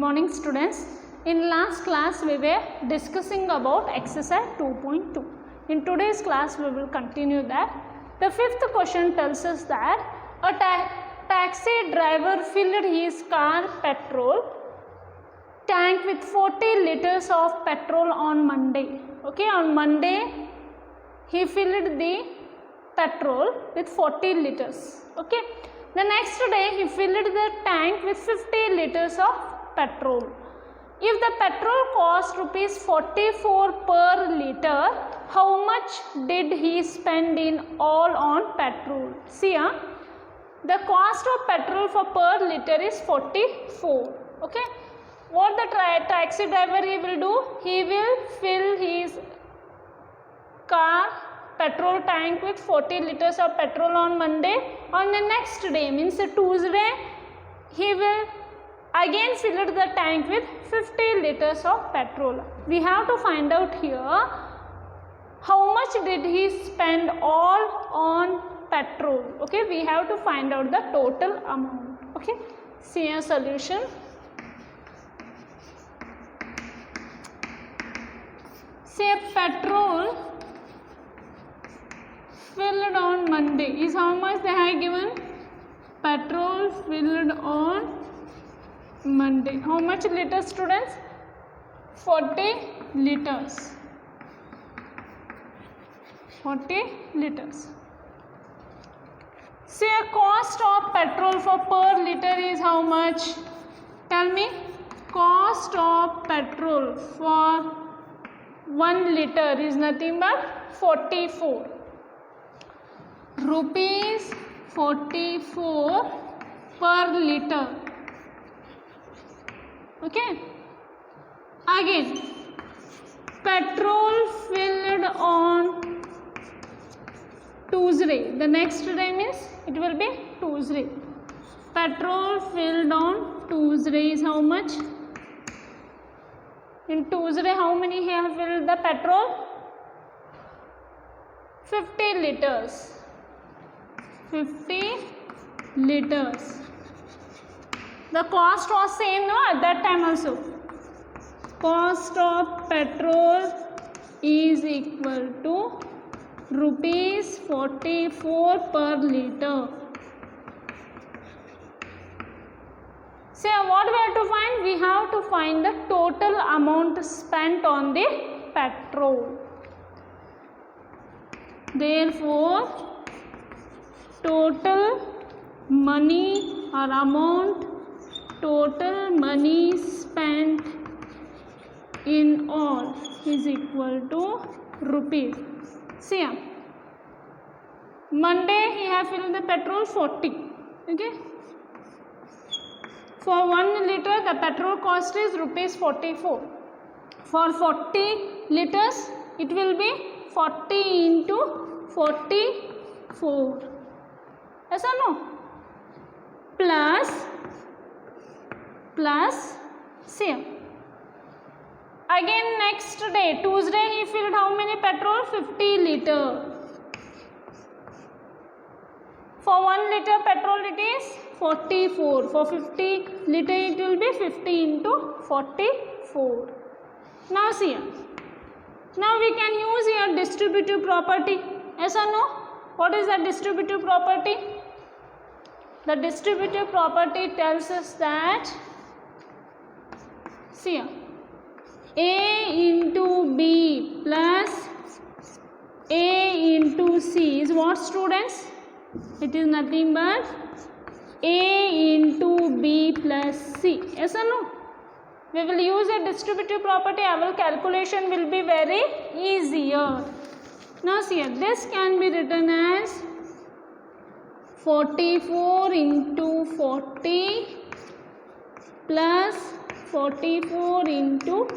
morning students. In last class we were discussing about exercise 2.2. In today's class we will continue that. The fifth question tells us that a taxi driver filled his car petrol tank with 40 liters of petrol on Monday. Okay, on Monday he filled the petrol with 40 liters. Okay, the next day he filled the tank with 50 liters of petrol. If the petrol cost rupees 44 per liter, how much did he spend in all on petrol? See, the cost of petrol for per liter is 44. Okay, what the taxi driver he will do? He will fill his car petrol tank with 40 liters of petrol on Monday. On the next day, means Tuesday, he will again fill the tank with 50 liters of petrol. We have to find out here how much did he spend all on petrol. Okay, we have to find out the total amount. Okay, see a solution. Say petrol filled on Monday is how much they have given? Petrol filled on Monday. How much liters, students? 40 liters. 40 liters. Say a cost of petrol for per liter is how much? Tell me. Cost of petrol for 1 liter is nothing but 44 rupees 44 per liter. Okay, again petrol filled on Tuesday, the next day means it will be Tuesday. Petrol filled on Tuesday is how much? In Tuesday how many he have filled the petrol? 50 liters. 50 liters. The cost was same, no, at that time also. Cost of petrol is equal to rupees 44 per liter. So what we have to find? We have to find the total amount spent on the petrol. Therefore, total money or amount, total money spent in all is equal to rupees. See, Monday he have filled the petrol 40. Okay. For 1 liter the petrol cost is rupees 44. For 40 liters it will be 40 into 44. Yes or no? Plus see. Again next day, Tuesday, he filled how many petrol? 50 liter. For 1 liter petrol it is 44. For 50 liter it will be 50 into 44. Now see. Now we can use here distributive property. Yes or no? What is the distributive property? The distributive property tells us that, see, A into B plus A into C is what, students? It is nothing but A into B plus C. Yes or no? We will use a distributive property. Our calculation will be very easier. Now see, this can be written as 44 into 40 plus 44 into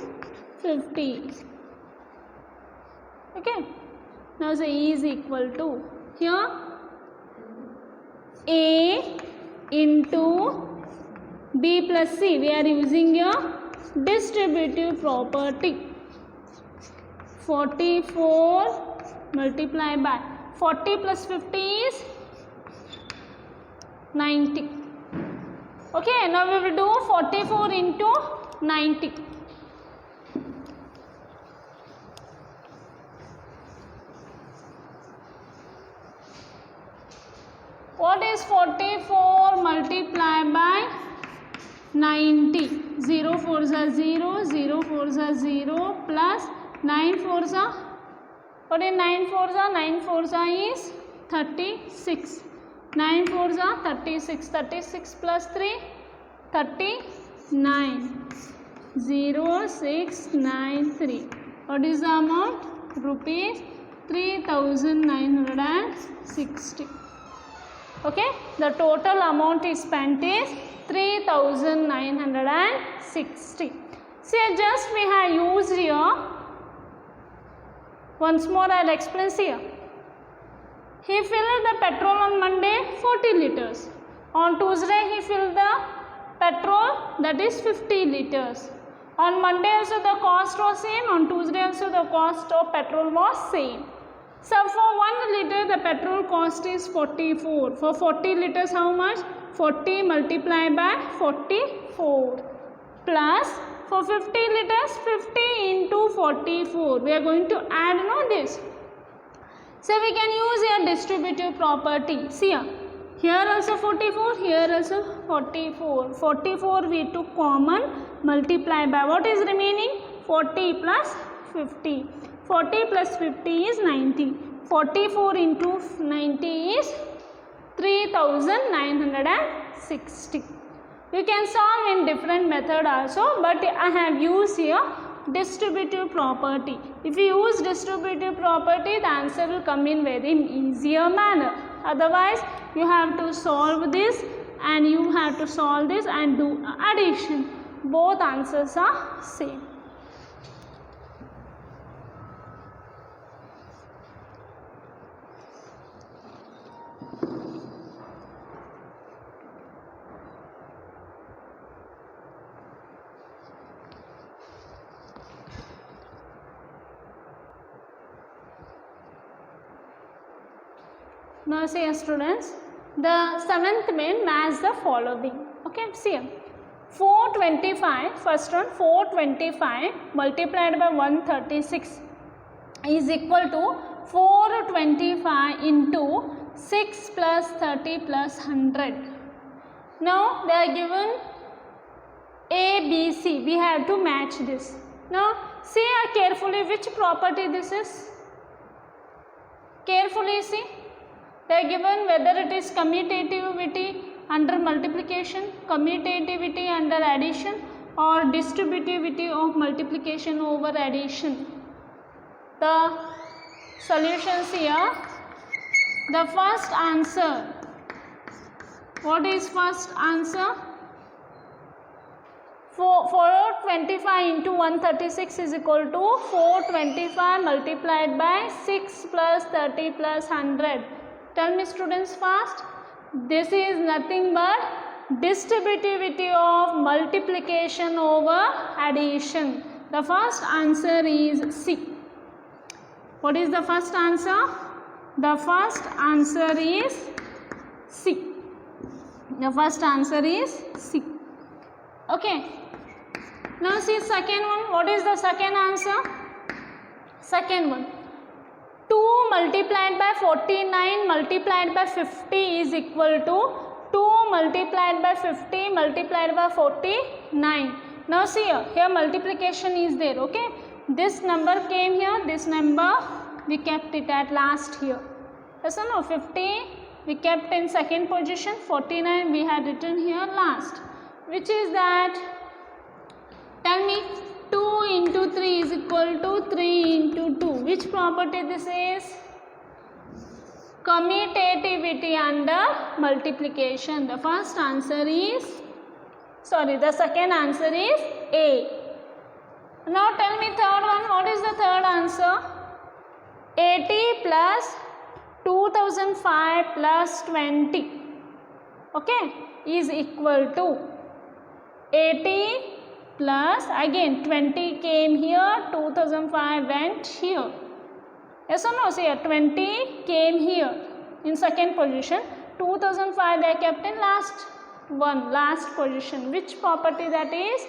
50. Okay. Now say E is equal to, here A into B plus C. We are using your distributive property. 44 multiplied by 40 plus 50 is 90. Okay, now we will do 44 into 90. What is 44 multiplied by 90? 0 4s are 0, 0 4s are 0 plus 9 4s are, what is 9 4s are? 9 4s are is 36. 9 4s are 36. 36 plus 3, 39. 0 6 9 3. What is the amount? Rupees 3960. Okay, the total amount is spent is 3960. See, just we have used here. Once more I will explain here. He filled the petrol on Monday 40 liters. On Tuesday he filled the petrol, that is 50 liters. On Monday also the cost was same. On Tuesday also the cost of petrol was same. So for 1 liter the petrol cost is 44. For 40 liters how much? 40 multiplied by 44 plus for 50 liters 50 into 44. We are going to add this. So we can use here distributive property. See here also 44, here also 44. 44 we took common, multiply by what is remaining? 40 plus 50. 40 plus 50 is 90. 44 into 90 is 3960. You can solve in different method also, but I have used here distributive property. If you use distributive property, the answer will come in very easier manner. Otherwise, you have to solve this and you have to solve this and do addition. Both answers are same. Now see students, the 7th main match the following. Okay, see 425, first one 425 multiplied by 136 is equal to 425 into 6 plus 30 plus 100. Now they are given A, B, C. We have to match this. Now see carefully which property this is. Carefully see. They are given whether it is commutativity under multiplication, commutativity under addition, or distributivity of multiplication over addition. The solutions here. The first answer. What is first answer? 425 into 136 is equal to 425 multiplied by 6 plus 30 plus 100. Tell me students fast. This is nothing but distributivity of multiplication over addition. The first answer is C. What is the first answer? The first answer is C. The first answer is C. Okay. Now see second one. What is the second answer? Second one. 2 multiplied by 49 multiplied by 50 is equal to 2 multiplied by 50 multiplied by 49. Now see here multiplication is there. Okay, this number came here, this number we kept it at last here. Yes or no? 50 we kept in second position, 49 we had written here last. Which is that? Tell me. 2 into 3 is equal to 3 into 2. Which property this is? Commutativity under multiplication. The first answer is, the second answer is A. Now tell me third one. What is the third answer? 80 plus 2005 plus 20. Okay, is equal to 80 plus again 20 came here, 2005 went here. Yes or no? See here 20 came here in second position, 2005 they kept in last 1, last position. Which property that is?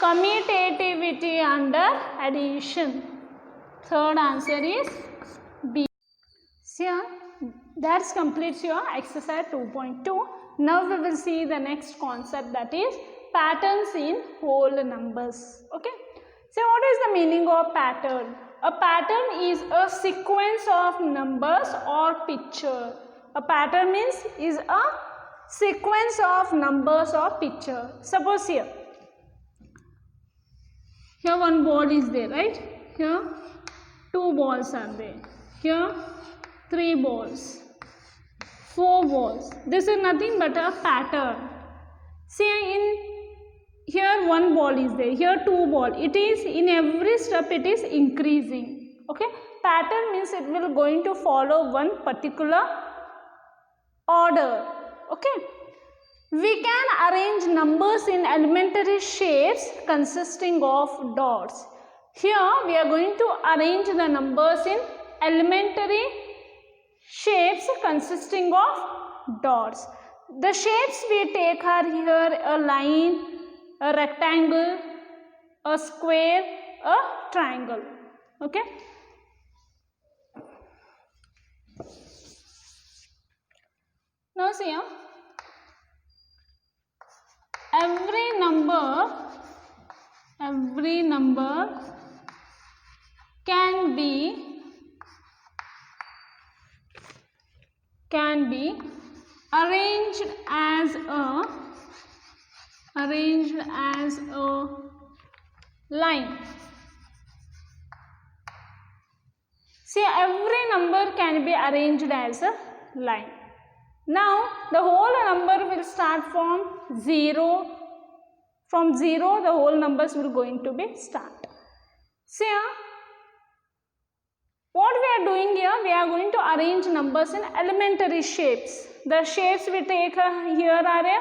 Commutativity under addition. Third answer is B. So that completes your exercise 2.2. Now we will see the next concept, that is patterns in whole numbers. Okay. So what is the meaning of pattern? A pattern is a sequence of numbers or picture. A pattern means is a sequence of numbers or picture. Suppose here one ball is there, right? Here 2 balls are there. Here 3 balls, 4 balls. This is nothing but a pattern. See, in here 1 ball is there, here 2 ball. It is in every step it is increasing. Okay, pattern means it will going to follow one particular order. Okay, we can arrange numbers in elementary shapes consisting of dots. Here we are going to arrange the numbers in elementary shapes consisting of dots. The shapes we take are here a line, a rectangle, a square, a triangle. Okay. Now see here, every number can be arranged as a line. See, every number can be arranged as a line. Now the whole number will start from 0. From 0 the whole numbers will going to be start. See, what we are doing here, we are going to arrange numbers in elementary shapes. The shapes we take here are a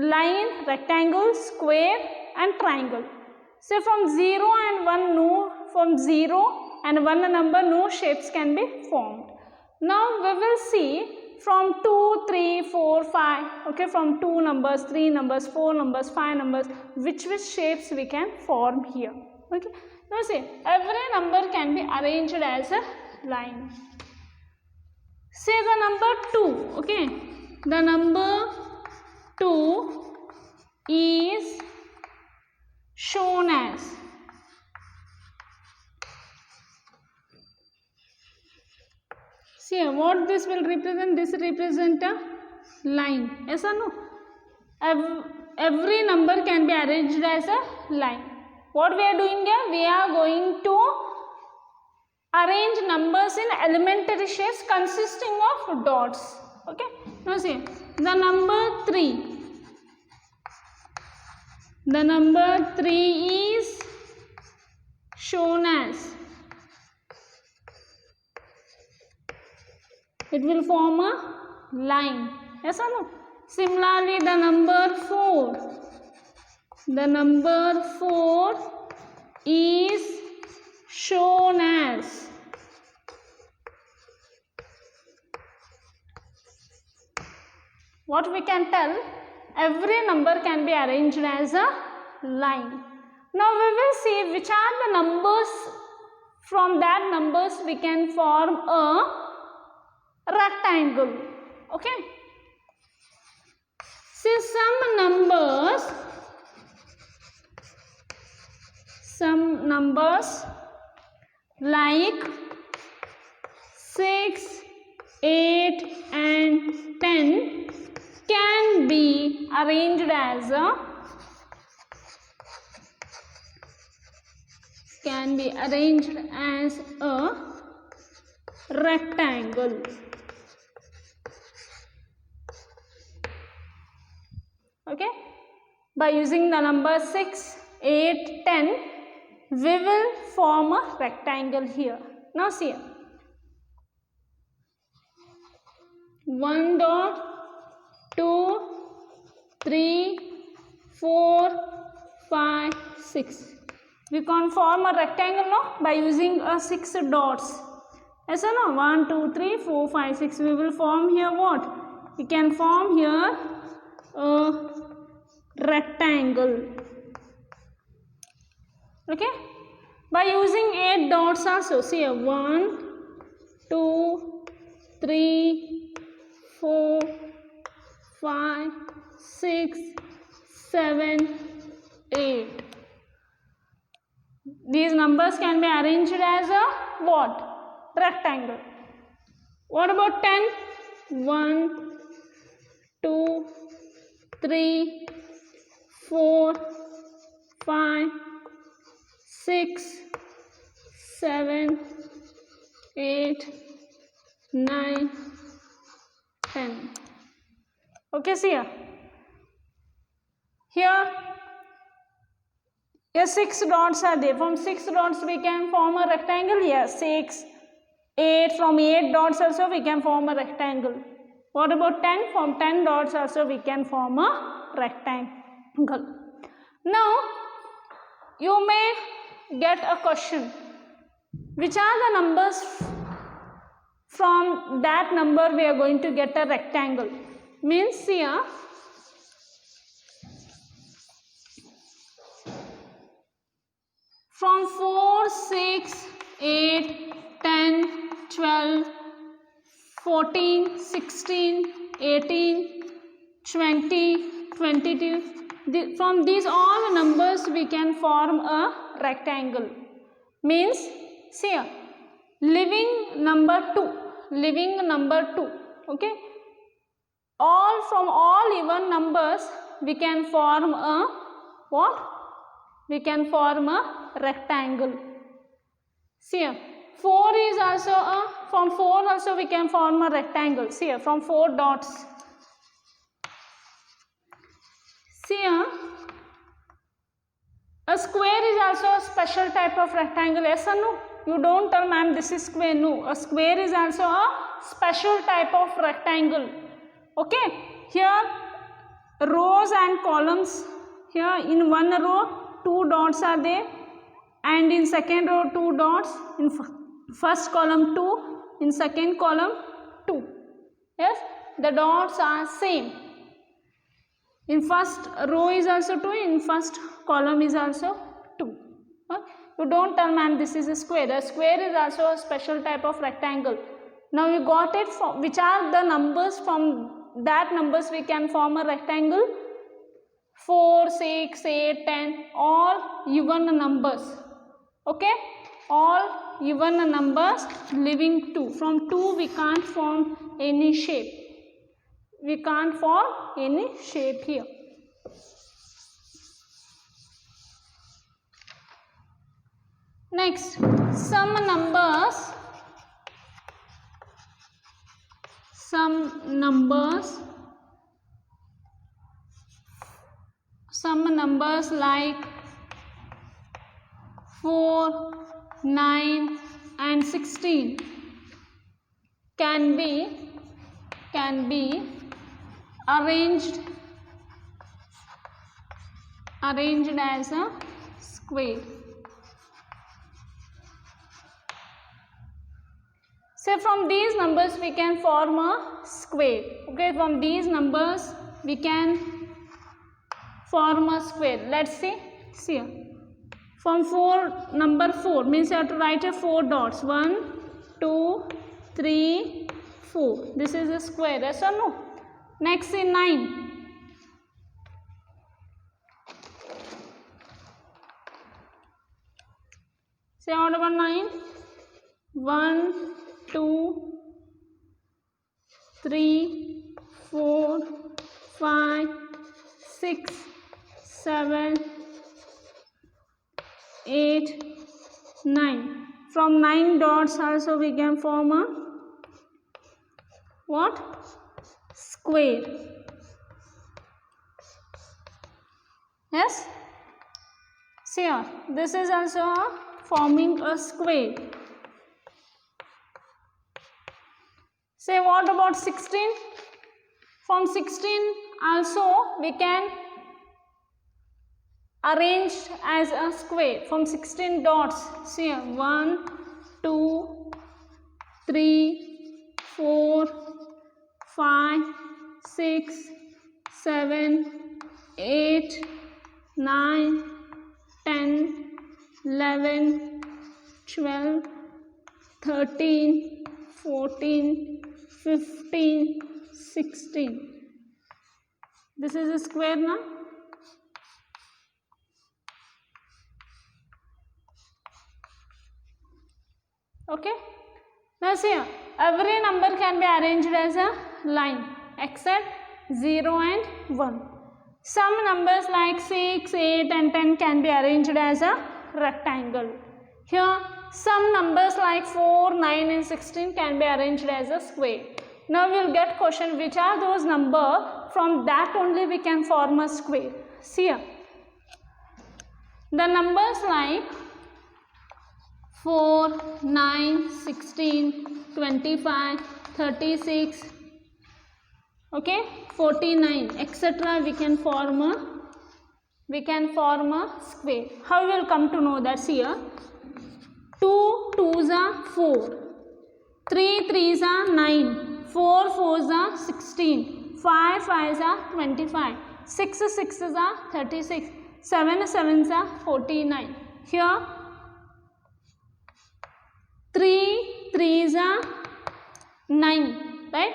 line, rectangle, square and triangle. So from 0 and 1 number no shapes can be formed. Now we will see from 2, 3, 4, 5, okay, from 2 numbers, 3 numbers, 4 numbers, 5 numbers, which shapes we can form here. Okay. Now see, every number can be arranged as a line. Say the number 2, okay, the number 2 is shown as see what this will represent. This represent a line. Yes or no? Every number can be arranged as a line. What we are doing here? We are going to arrange numbers in elementary shapes consisting of dots. Okay. Now see the number 3. The number 3 is shown as, it will form a line. Yes or no? Similarly, the number 4. The number 4 is shown as, what we can tell, every number can be arranged as a line. Now we will see which are the numbers. From that numbers we can form a rectangle. Okay. See some numbers like 6, 8 and 10 can be arranged as a rectangle. Okay, by using the number 6, 8, 10 we will form a rectangle here. Now see, 1 dot, 2, 3, 4, 5, 6. We can form a rectangle now by using 6 dots. Yes or no? 1, 2, 3, 4, 5, 6. We will form here what? We can form here a rectangle. Okay, by using 8 dots also. See here, 1 2 3 4 5 6 7 8. These numbers can be arranged as a what? Rectangle. What about 10? 1 2 3 4 5 6 7 8 9 10. Okay, see here. Here 6 dots are there. From 6 dots we can form a rectangle. Yes, 6, 8. From 8 dots also we can form a rectangle. What about 10? From 10 dots also we can form a rectangle. Now, you may get a question. Which are the numbers from that number we are going to get a rectangle? Means here, from 4, 6, 8, 10, 12, 14, 16, 18, 20, 22. From these all numbers we can form a rectangle. Means, see here, living number 2, okay. From all even numbers we can form a what? We can form a rectangle. See here, 4 is also from 4 also we can form a rectangle. See here, from 4 dots. See here, a square is also a special type of rectangle. Yes or no? You don't tell ma'am this is square. No, a square is also a special type of rectangle. Okay, here rows and columns. Here in one row 2 dots are there, and in second row 2 dots, in first column 2, in second column 2. Yes, the dots are same. In first row is also 2, in first column is also 2. You don't tell ma'am this is a square. A square is also a special type of rectangle. Now you got it. From which are the numbers? From that numbers we can form a rectangle. 4, 6, 8, 10, all even numbers. Okay, all even numbers living 2. From 2 we can't form any shape. We can't form any shape here. Next, some numbers like 4, 9 and 16 can be arranged as a square. So from these numbers we can form a square. Okay, from these numbers we can form a square. Let's see. See here. From number 4 means you have to write a 4 dots. 1, 2, 3, 4. This is a square. Yes or no? Next in 9. Say what about 9? 1, 2, 3, 4, 5, 6, 7, 8, 9. From 9 dots also we can form a what? Square. Yes? See here, this is also forming a square. Say what about 16? From 16 also we can arrange as a square. From 16 dots. See here, 1, 2, 3, 4, 5, 6, 7, 8, 9, 10, 11, 12, 13, 14, 15, 16. This is a square now. Okay. Now see, every number can be arranged as a line except 0 and 1. Some numbers like 6, 8 and 10 can be arranged as a rectangle. Here some numbers like 4, 9 and 16 can be arranged as a square. Now we will get question which are those numbers, from that only we can form a square. See here. The numbers like 4, 9, 16, 25, 36, okay, 49, etc. we can form a square. How we will come to know that? See here. 2 2s are 4, 3 3s are 9, 4 4s are 16, 5 5s are 25, 6 6s are 36, 7 7s are 49. Here 3 3s are 9, right?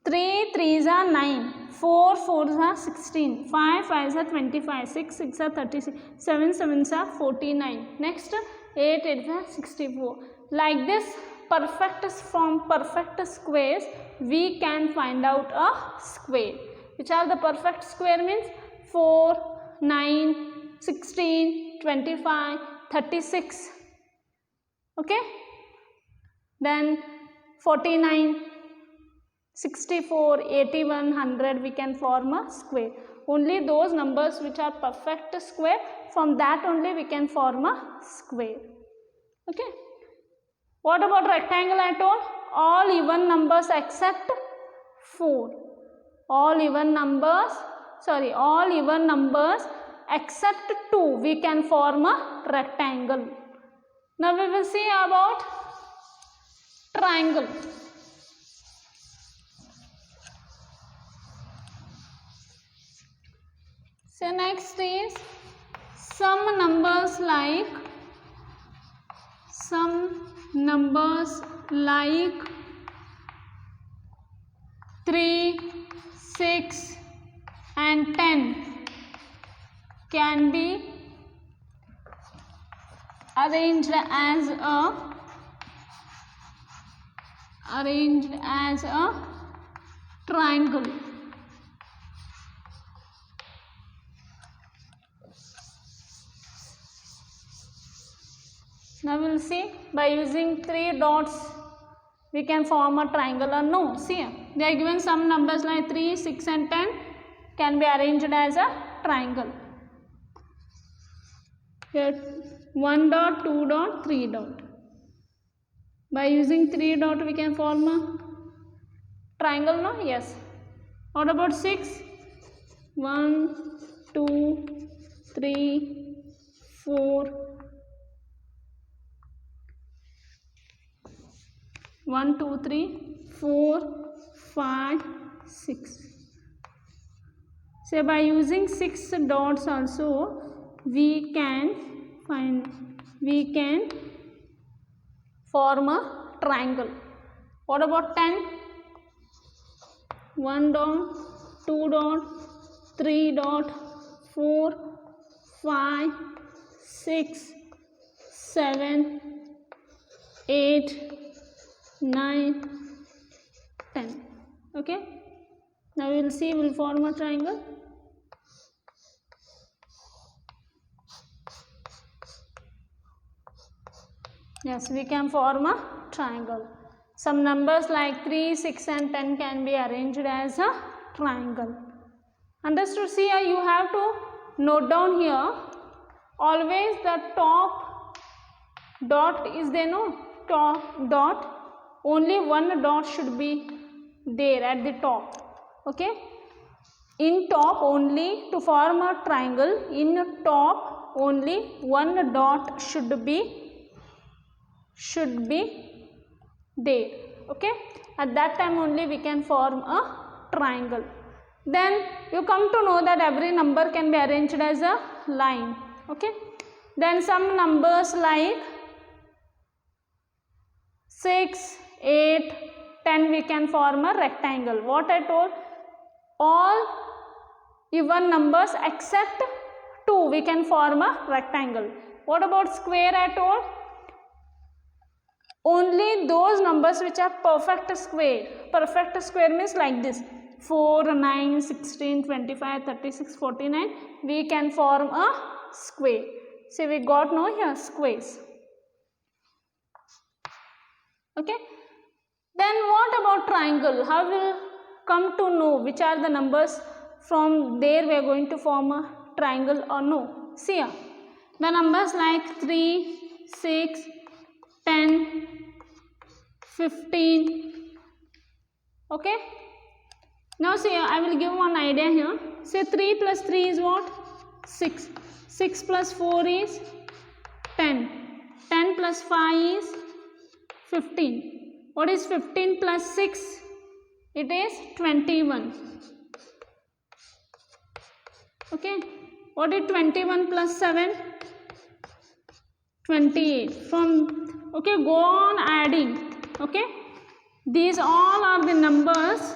3 3s are 9, 4 4s are 16, 5 5s are 25, 6 6 are 36, 7 7s are 49. Next 8 8s are 64. Like this, from perfect squares we can find out a square. Which are the perfect square means 4, 9, 16, 25, 36. Okay. Then 49, 64, 81, 100 we can form a square. Only those numbers which are perfect square, from that only we can form a square. Okay. What about rectangle I told? All even numbers except 4. All even numbers except 2 we can form a rectangle. Now we will see about triangle. So next is some numbers like 3, 6 and 10 can be arranged as a triangle. Now we will see by using 3 dots we can form a triangle or no. See, they are given some numbers like 3, 6 and 10 can be arranged as a triangle. Here 1 dot, 2 dot, 3 dot. By using 3 dot we can form a triangle, no? Yes. What about 6? 1, 2, 3, 4. 1, 2, 3, 4, 5, 6. So by using 6 dots also we can form a triangle. What about 10? 1 dot, 2 dot, 3 dot, 4, 5, 6, 7, 8, 9, 10. Okay. Now we will see, we will form a triangle. Yes, we can form a triangle. Some numbers like 3, 6 and 10 can be arranged as a triangle. Understood? See, you have to note down here, always the top dot is there, no? Top dot, only one dot should be there at the top. Okay. In top only, to form a triangle, in top only one dot should be there. Okay. At that time only we can form a triangle. Then you come to know that every number can be arranged as a line. Okay. Then some numbers like 6, 8, 10 we can form a rectangle. What I told, all even numbers except 2 we can form a rectangle. What about square? I told only those numbers which are perfect square. Perfect square means like this: 4, 9, 16, 25, 36, 49. We can form a square. See, we got now here squares. Okay. Then what about triangle? How will come to know which are the numbers? From there we are going to form a triangle or no? See here, the numbers like 3, 6, 10, 15. Okay. Now see here, I will give one idea here. Say 3 plus 3 is what? 6. 6 plus 4 is 10. 10 plus 5 is 15. What is 15 plus 6? It is 21. Okay. What is 21 plus 7? 28. From, okay, go on adding. Okay. These all are the numbers.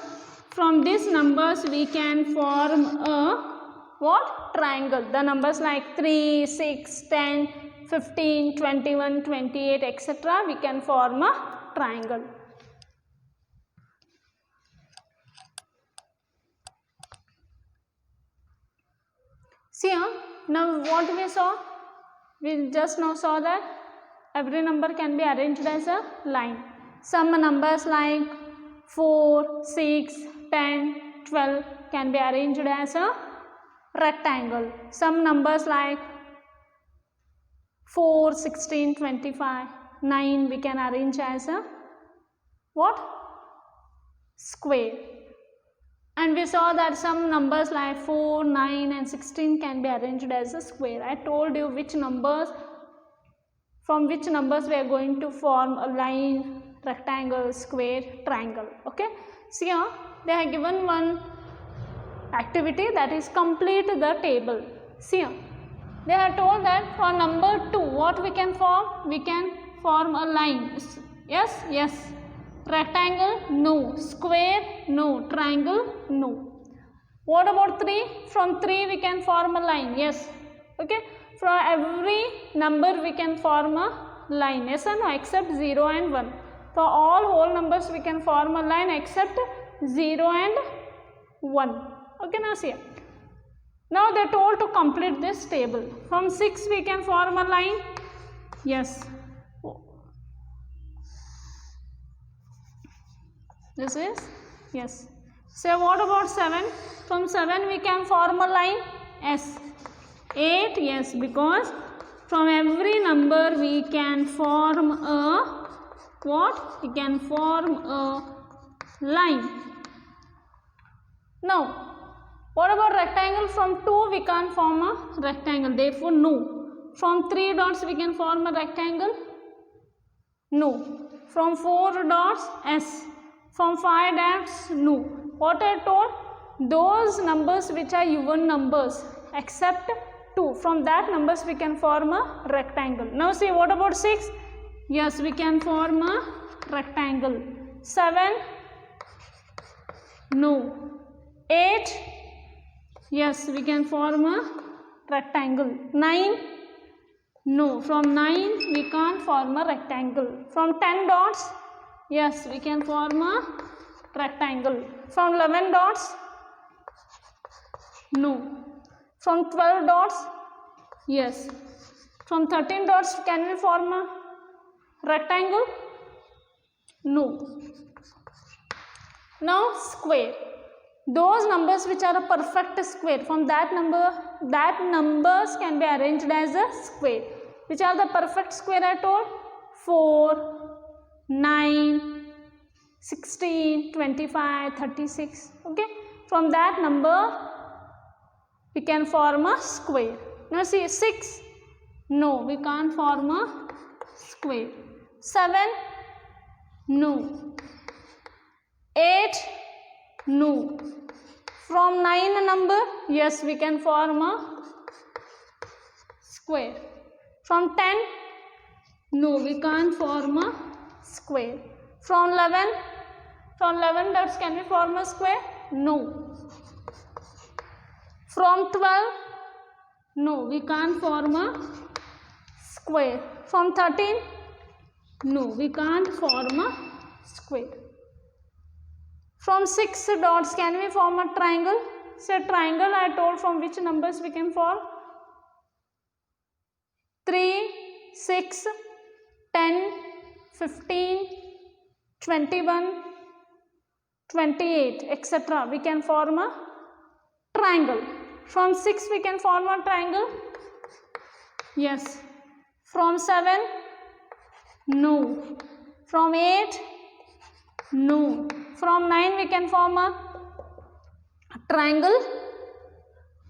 From these numbers we can form a what? Triangle. The numbers like 3, 6, 10, 15, 21, 28, etc. we can form a triangle. See here, now what we saw? We just now saw that every number can be arranged as a line. Some numbers like 4, 6, 10, 12 can be arranged as a rectangle. Some numbers like 4, 16, 25, 9 we can arrange as a what? Square. And we saw that some numbers like 4, 9 and 16 can be arranged as a square. I told you which numbers, from which numbers we are going to form a line, rectangle, square, triangle. Okay. See here, they have given one activity, that is complete the table. See here, they have told that for number 2, what we can form? We can form a line. Yes, yes. Rectangle? No. Square? No. Triangle? No. What about 3? From 3 we can form a line. Yes. Okay. From every number we can form a line. Yes or no? Except 0 and 1. For all whole numbers we can form a line except 0 and 1. Okay, now see. Now they are told to complete this table. From 6 we can form a line. Yes. This is, yes. So what about 7? From 7 we can form a line. Yes. 8, yes, because from every number we can form a what? We can form a line. Now, what about rectangle? From 2 we can't form a rectangle, therefore no. From 3 dots we can form a rectangle? No. From 4 dots? Yes. From 5 dots? No. What I told? Those numbers which are even numbers except 2. From that numbers we can form a rectangle. Now see, what about 6? Yes, we can form a rectangle. 7? No. 8? Yes, we can form a rectangle. 9? No. From 9 we can't form a rectangle. From 10 dots? Yes, we can form a rectangle. From 11 dots? No. From 12 dots? Yes. From 13 dots can we form a rectangle? No. Now square. Those numbers which are a perfect square, from that numbers can be arranged as a square. Which are the perfect square I told? 4, 9, 16, 25, 36. Okay. From that number we can form a square. Now see, 6. No, we can't form a square. 7. No. 8. No. From 9 number, yes, we can form a square. From 10, no, we can't form a square. From 11 dots, can we form a square? No. From 12, no, we can't form a square. From 13, no, we can't form a square. From 6 dots, can we form a triangle? Say triangle, I told from which numbers we can form? 3, 6, 10, 15, 21, 28, etc. We can form a triangle. From 6 we can form a triangle? Yes. From 7? No. From 8? No. From 9 we can form a triangle?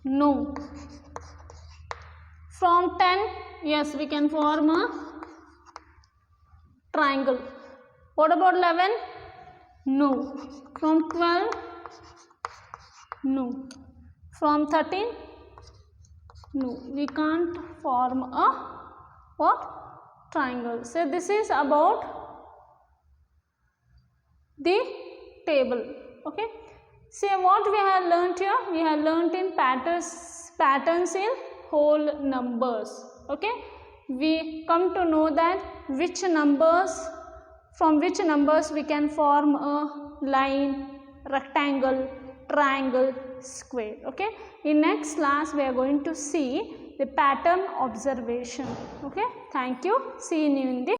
No. From 10? Yes, we can form a triangle. What about 11? No. From 12? No. From 13? No. We can't form a what? Triangle. So this is about the table. Okay. See what we have learnt here? We have learnt in patterns in whole numbers. Okay. We come to know that from which numbers we can form a line, rectangle, triangle, square. Okay. In next class we are going to see the pattern observation. Okay. Thank you. See you in the